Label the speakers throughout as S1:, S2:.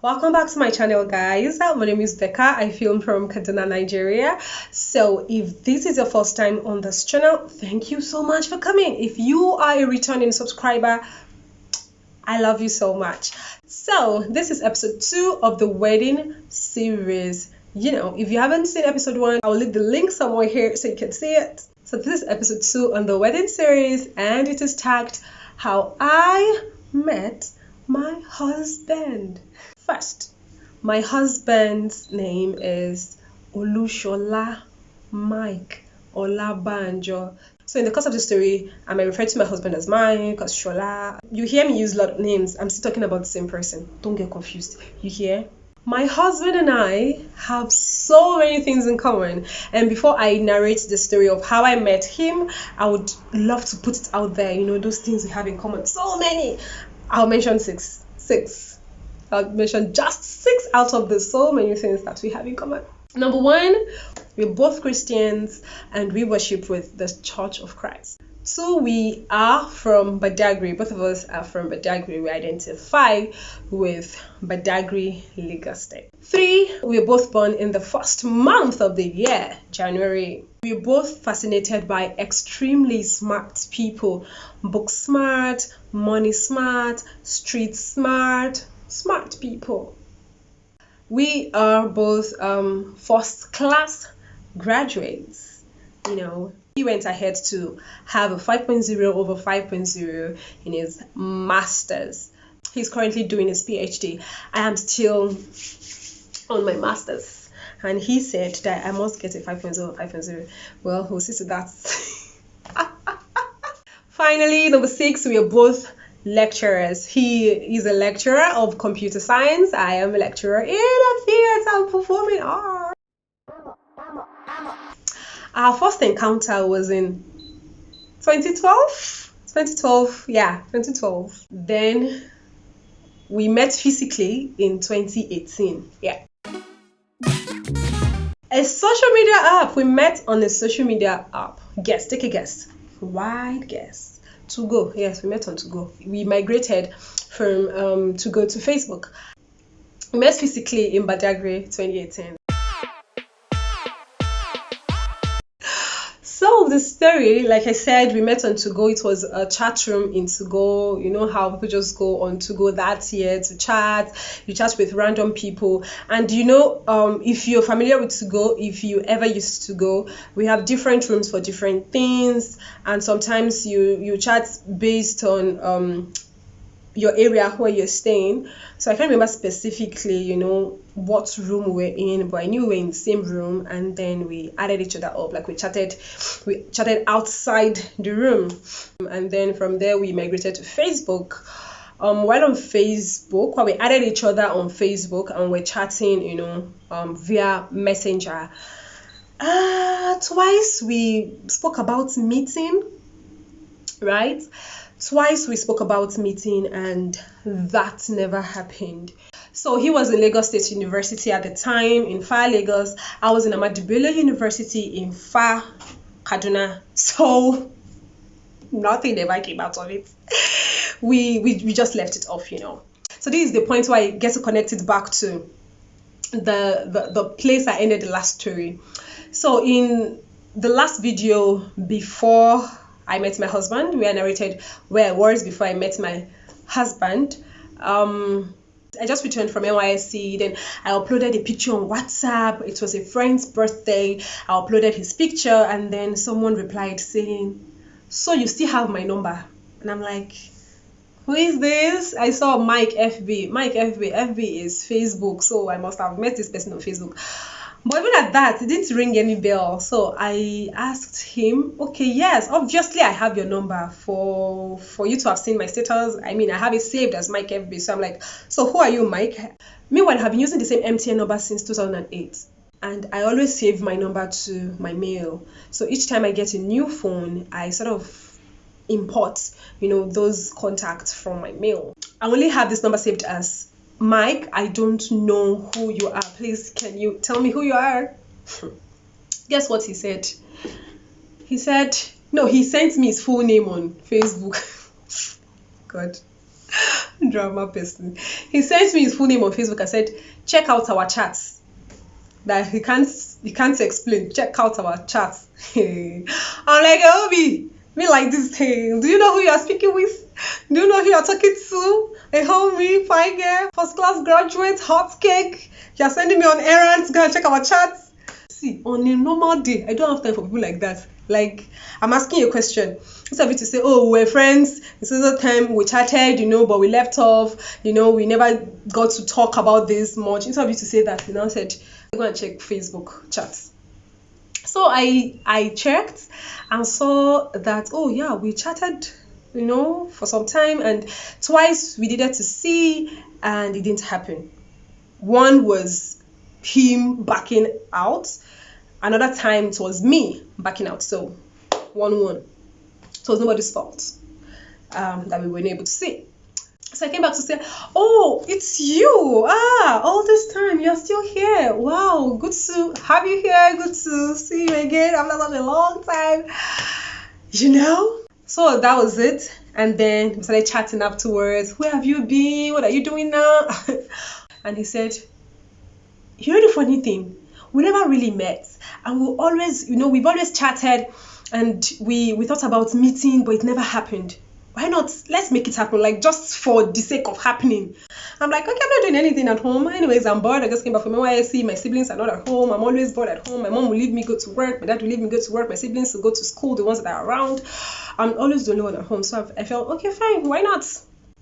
S1: Welcome back to my channel, guys. My name is Becca. I film from Kaduna, Nigeria. So if this is your first time on this channel, thank you so much for coming. If you are a returning subscriber, I love you so much. So this is episode 2 of the wedding series. If you haven't seen episode 1, I'll leave the link somewhere here so you can see it. So this is episode 2 on the wedding series, and it is tagged How I Met My Husband. First, my husband's name is Olushola Mike Olabanjo. So in the course of the story, I may refer to my husband as Mike or Shola. You hear me use a lot of names. I'm still talking about the same person. Don't get confused. You hear? My husband and I have so many things in common. And before I narrate the story of how I met him, I would love to put it out there. Those things we have in common. So many. I'll mention six. I'll mention just 6 out of the so many things that we have in common. Number 1, we're both Christians and we worship with the Church of Christ. 2, we are from Badagry. Both of us are from Badagry. We identify with Badagry, Lagos State. 3, we're both born in the first month of the year, January. We're both fascinated by extremely smart people. Book smart, money smart, street smart people. We are both first class graduates. He went ahead to have a 5.0 over 5.0 in his master's. He's currently doing his PhD. I am still on my master's, and he said that I must get a 5.0 or 5.0. Well, we'll see to that. Finally, number 6, we are both lecturers. He is a lecturer of computer science. I am a lecturer in a theater and performing art. Our first encounter was in 2012. 2012. Then we met physically in 2018. A social media app. We met on a social media app. Take a guess. Wide guess. To go. Yes, we met on To Go. We migrated from To Go to Facebook. We met physically in Badagry 2018. So the story, like I said, we met on To Go. It was a chat room in To Go. You know how people just go on To Go that year to chat. You chat with random people. And if you're familiar with To Go, if you ever used To Go, we have different rooms for different things. And sometimes you chat based on your area where you're staying. So I can't remember specifically, what room we're in, but I knew we were in the same room, and then we added each other up. Like we chatted outside the room, and then from there we migrated to Facebook. While on Facebook, we added each other on Facebook, and we're chatting, via Messenger. Twice we spoke about meeting, right? Twice we spoke about meeting, and that never happened. So he was in Lagos State University at the time in Far Lagos. I was in Ahmadu Bello University in Far Kaduna. So nothing ever came out of it. We just left it off, So this is the point where I get to connect it back to the place I ended the last story. So in the last video before I met my husband, where I narrated where I was before I met my husband. I just returned from NYSC. Then I uploaded a picture on WhatsApp. It was a friend's birthday. I uploaded his picture, and then someone replied saying, "So you still have my number?" And I'm like, "Who is this?" I saw Mike FB. FB is Facebook. So I must have met this person on Facebook. But even at that, it didn't ring any bell. So I asked him, "Okay, yes, obviously I have your number for you to have seen my status. I have it saved as Mike FB." So I'm like, "So who are you, Mike?" Meanwhile, I've been using the same MTN number since 2008. And I always save my number to my mail. So each time I get a new phone, I sort of import, those contacts from my mail. I only have this number saved as Mike. I don't know who you are. Please, can you tell me who you are? Guess what he said? He sent me his full name on Facebook. God. Drama person. He sent me his full name on Facebook and said, check out our chats. That he can't explain. Check out our chats. I'm like, Obi, me like this thing. Do you know who you are speaking with? Do you know who you are talking to? A homie, fine girl, first class graduate, hot cake. You are sending me on errands. Go and check our chats. See, on a normal day, I don't have time for people like that. Like, I'm asking you a question. Instead of you to say, oh, we're friends, this is the time we chatted, but we left off, we never got to talk about this much. Instead of you to say that, I said, go and check Facebook chats. So I checked and saw that, oh yeah, we chatted, for some time, and twice we needed to see, and it didn't happen. One was him backing out. Another time it was me backing out. So 1-1. So it was nobody's fault that we weren't able to see. So I came back to say, oh, it's you. All this time you're still here. Wow, good to have you here. Good to see you again after such a long time. So that was it. And then we started chatting afterwards. Where have you been? What are you doing now? And he said, you know the funny thing? We never really met. And we've always chatted, and we thought about meeting, but it never happened. Why not? Let's make it happen, like just for the sake of happening. I'm like, okay, I'm not doing anything at home. Anyways, I'm bored. I just came back from NYSC. My siblings are not at home. I'm always bored at home. My mom will leave me go to work. My dad will leave me go to work. My siblings will go to school, the ones that are around. I'm always the only one at home. So I felt, okay, fine. Why not?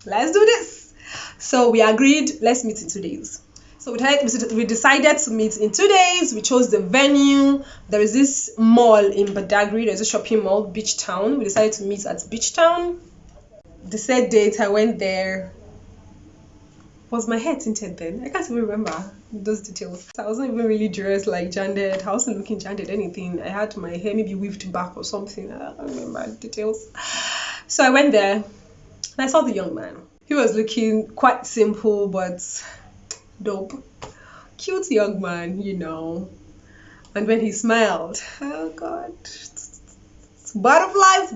S1: Let's do this. So we agreed, let's meet in 2 days. So we decided to meet in 2 days. We chose the venue. There is this mall in Badagry. There's a shopping mall, Beach Town. We decided to meet at Beach Town. The said date, I went there. Was my hair tinted then? I can't even remember those details. I wasn't even really dressed like Janded. I wasn't looking Janded anything. I had my hair maybe weaved back or something. I don't remember the details. So I went there and I saw the young man. He was looking quite simple but dope. Cute young man, And when he smiled, oh God. Butterflies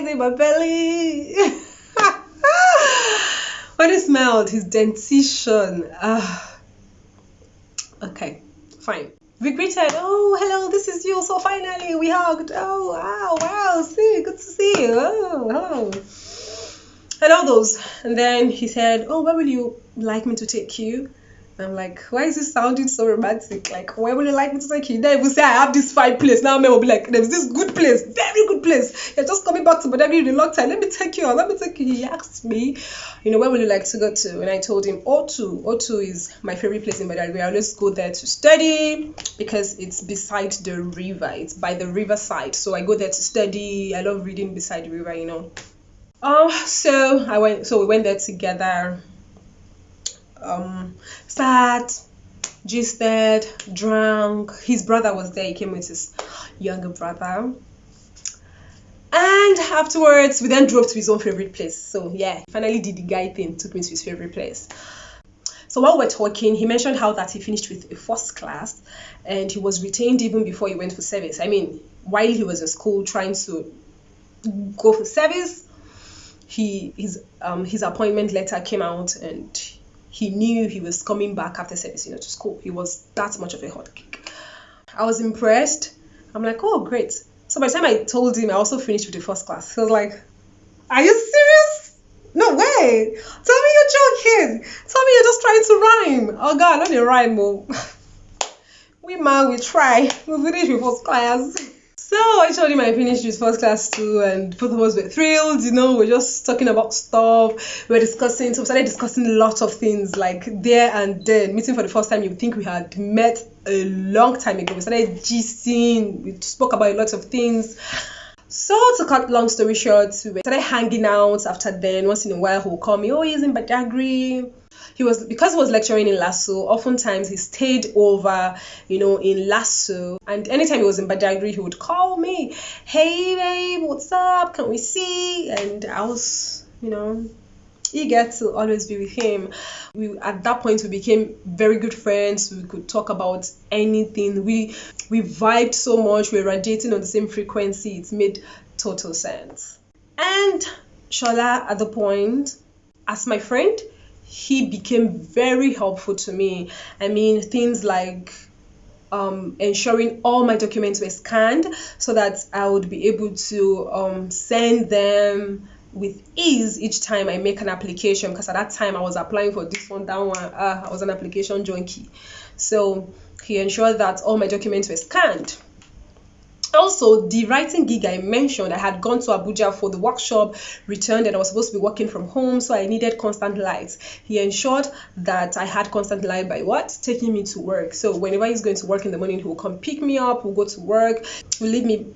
S1: in my belly. When he smiled, his dentition. Okay, fine. We greeted, oh, hello, this is you. So finally, we hugged. Oh, wow, see, good to see you. Oh, hello. And all those. And then he said, oh, where will you like me to take you? I'm like, why is this sounding so romantic? Like, where would you like me to take you? Then will say, I have this fine place. Now, men will be like, there's this good place, very good place. You're just coming back to Badagry in a long time. Let me take you. He asked me, where would you like to go to? And I told him, O2. O2 is my favorite place in Badagry. I always go there to study because it's beside the river. It's by the riverside. So I go there to study. I love reading beside the river, So we went there together. Sat, gisted, drank. His brother was there. He came with his younger brother. And afterwards, we then drove to his own favorite place. So yeah, finally did the guy thing, took me to his favorite place. So while we're talking, he mentioned how that he finished with a first class and he was retained even before he went for service. I mean, while he was in school trying to go for service, his appointment letter came out and he knew he was coming back after service, to school. He was that much of a hot cake. I was impressed. I'm like, oh, great. So by the time I told him, I also finished with the first class. He was like, are you serious? No way. Tell me you're joking. Tell me you're just trying to rhyme. Oh, God, not a rhyme, oh. We try. We finished with first class. So I told him I finished with first class too, and both of us were thrilled, we're just talking about stuff, we started discussing a lot of things, like there and then, meeting for the first time, you would think we had met a long time ago. We started gisting, we spoke about a lot of things. So to cut long story short, we started hanging out after then. Once in a while he'll call me, oh, he's in Badagry. Because he was lecturing in Lasso, oftentimes he stayed over, in Lasso. And anytime he was in Badagry, he would call me, hey babe, what's up? Can we see? And I was, eager to always be with him. At that point, we became very good friends. We could talk about anything. We vibed so much. We were radiating on the same frequency. It made total sense. And Shola, at the point, as my friend, he became very helpful to me. I mean, things like ensuring all my documents were scanned so that I would be able to send them with ease each time I make an application, because at that time I was applying for this one, that one. I was an application junkie. So he ensured that all my documents were scanned. Also, the writing gig I mentioned, I had gone to Abuja for the workshop, returned, and I was supposed to be working from home, so I needed constant light. He ensured that I had constant light by what? Taking me to work. So whenever he's going to work in the morning, he will come pick me up, we'll go to work, he'll leave me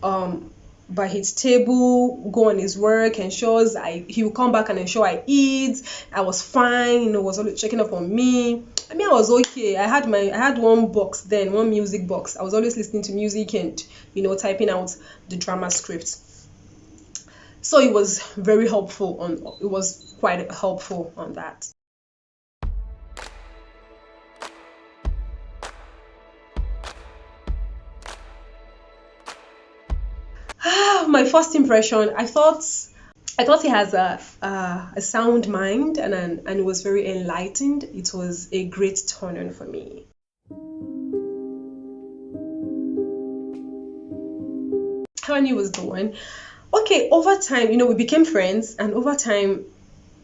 S1: by his table, go on his work, ensures he will come back and ensure I eat. I was fine, was always checking up on me. I mean, I was okay. I had one box then, one music box. I was always listening to music and typing out the drama script. So it was very helpful it was quite helpful on that. My first impression, I thought he has a sound mind and it was very enlightened. It was a great turn on for me. How I knew he was the one. Okay, over time, we became friends, and over time,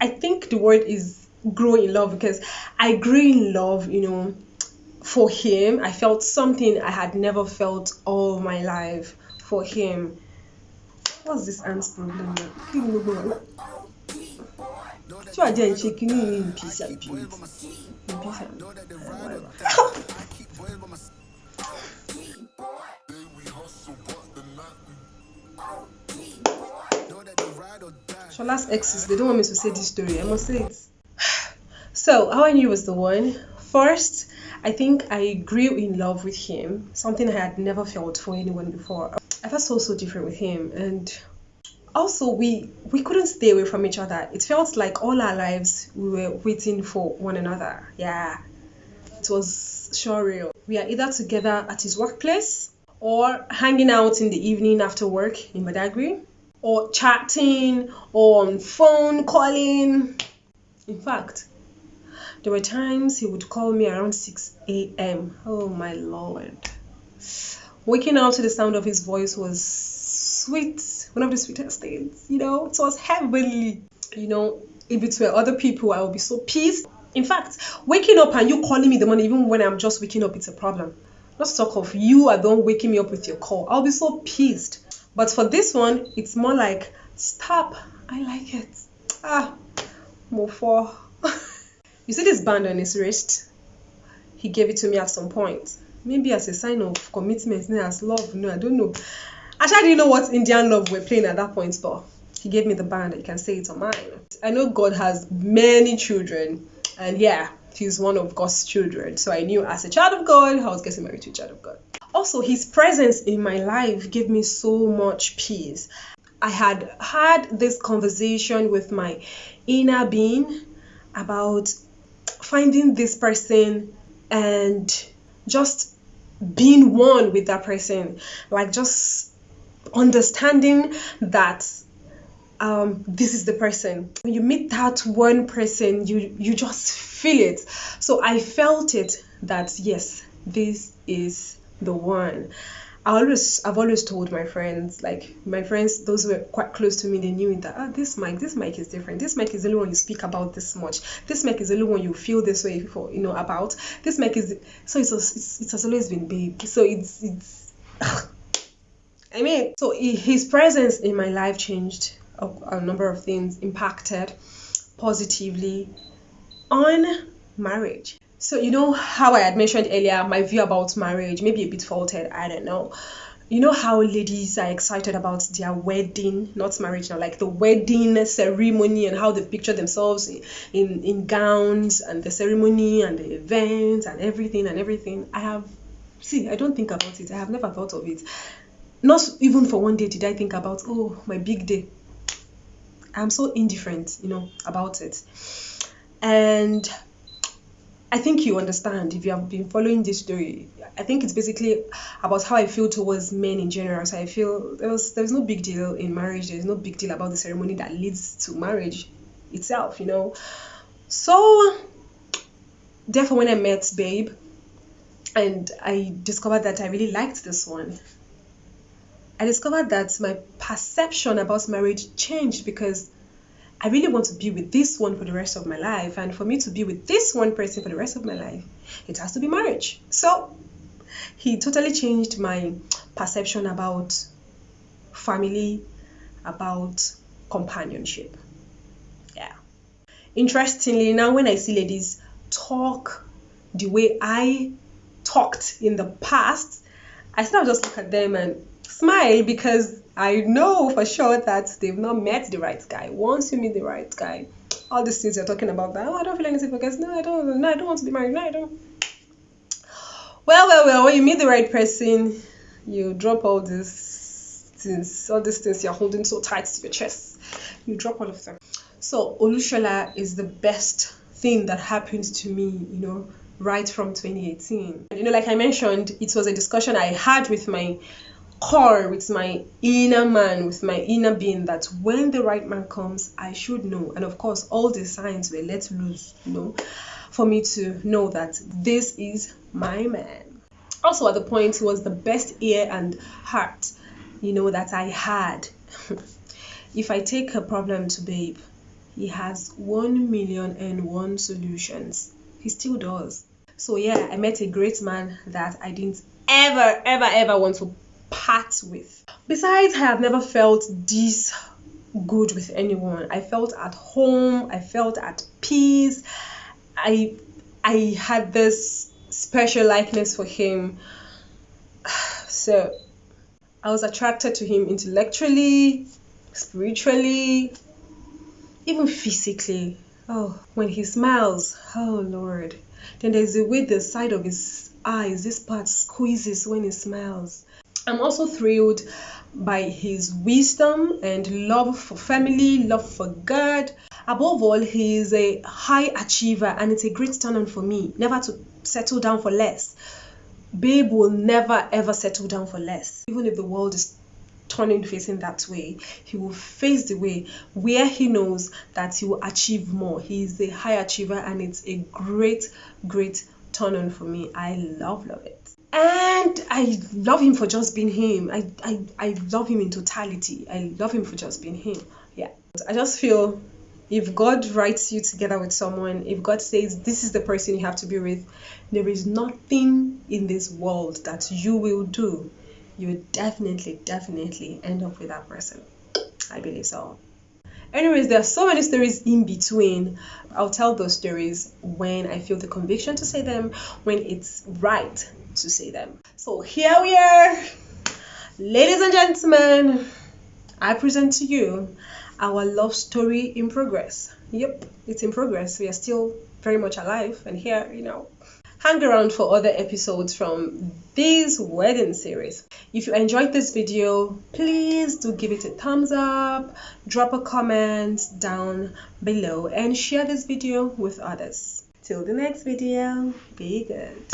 S1: I think the word is grow in love, because I grew in love, for him. I felt something I had never felt all my life for him. What's this aunt's problem now? So I didn't check in peace and beauty. In peace and whatever. Shola's exes, they don't want me to say this story. I must say it. So, how I knew he was the one. First, I think I grew in love with him, something I had never felt for anyone before. I felt so different with him, and also we couldn't stay away from each other. It felt like all our lives we were waiting for one another. Yeah, it was surreal. We are either together at his workplace or hanging out in the evening after work in Badagry, or chatting or on phone calling. In fact, there were times he would call me around 6 a.m. Oh my lord. Waking up to the sound of his voice was sweet, one of the sweetest things, it was heavenly. If it were other people, I would be so pissed. In fact, waking up and you calling me the morning, even when I'm just waking up, it's a problem. Not to talk of you are don't waking me up with your call. I'll be so pissed. But for this one, it's more like, stop, I like it. Move for. You see this band on his wrist? He gave it to me at some point. Maybe as a sign of commitment, as love. No, I don't know. Actually, I didn't know what Indian love we're playing at that point, but he gave me the band. You can say it's on mine. I know God has many children, and yeah, he's one of God's children. So I knew as a child of God, I was getting married to a child of God. Also, his presence in my life gave me so much peace. I had this conversation with my inner being about finding this person and just being one with that person, like just understanding that this is the person. When you meet that one person, you just feel it. So I felt it, that yes, this is the one. I've always told my friends, those who were quite close to me, they knew that this mic is different. This mic is the only one you speak about this much. This mic is the only one you feel this way for, about. This mic is, so it has always been big. So it's I mean, so his presence in my life changed a number of things, impacted positively on marriage. So how I had mentioned earlier, my view about marriage, maybe a bit faulted, I don't know. How ladies are excited about their wedding, not marriage now, like the wedding ceremony, and how they picture themselves in gowns, and the ceremony and the events and everything. I don't think about it. I have never thought of it. Not even for one day did I think about, my big day. I'm so indifferent, about it. And I think you understand if you have been following this story. I think it's basically about how I feel towards men in general. So I feel there's no big deal in marriage. There's no big deal about the ceremony that leads to marriage. itself, So therefore, when I met Babe and I discovered that I really liked this one, I discovered that my perception about marriage changed, because I really want to be with this one for the rest of my life. And for me to be with this one person for the rest of my life, it has to be marriage. So he totally changed my perception about family, about companionship. Yeah. Interestingly, now when I see ladies talk the way I talked in the past, I still just look at them and smile, because I know for sure that they've not met the right guy. Once you meet the right guy, all these things you're talking about, that, I don't feel anything for guys. No, I don't want to be married. No, I don't. Well, when you meet the right person, you drop all these things you're holding so tight to your chest. You drop all of them. So Olushola is the best thing that happened to me, right from 2018. And, like I mentioned, it was a discussion I had with my core, with my inner man, with my inner being, that when the right man comes, I should know. And of course, all the signs were let loose, for me to know that this is my man. Also, at the point, he was the best ear and heart, that I had. If I take a problem to Babe, he has 1,000,001 solutions. He still does. So yeah, I met a great man that I didn't ever want to part with. Besides, I have never felt this good with anyone. I felt at home. I felt at peace. I had this special likeness for him. So I was attracted to him intellectually, spiritually, even physically. Oh, when he smiles, oh Lord. Then there's a way the side of his eyes, this part squeezes when he smiles. I'm also thrilled by his wisdom and love for family, love for God. Above all, he is a high achiever, and it's a great turn on for me, never to settle down for less. Babe will never ever settle down for less. Even if the world is turning facing that way, he will face the way where he knows that he will achieve more. He is a high achiever, and it's a great turn on for me. I love it. And I love him for just being him. I love him in totality. I love him for just being him. Yeah. I just feel if God writes you together with someone, if God says this is the person you have to be with, there is nothing in this world that you will do. You will definitely end up with that person. I believe so. Anyways, there are so many stories in between. I'll tell those stories when I feel the conviction to say them, when it's right to say them. So here we are, ladies and gentlemen. I present to you our love story in progress. Yep, it's in progress. We are still very much alive and here, Hang around for other episodes from this wedding series. If you enjoyed this video, please do give it a thumbs up, drop a comment down below, and share this video with others. Till the next video, be good.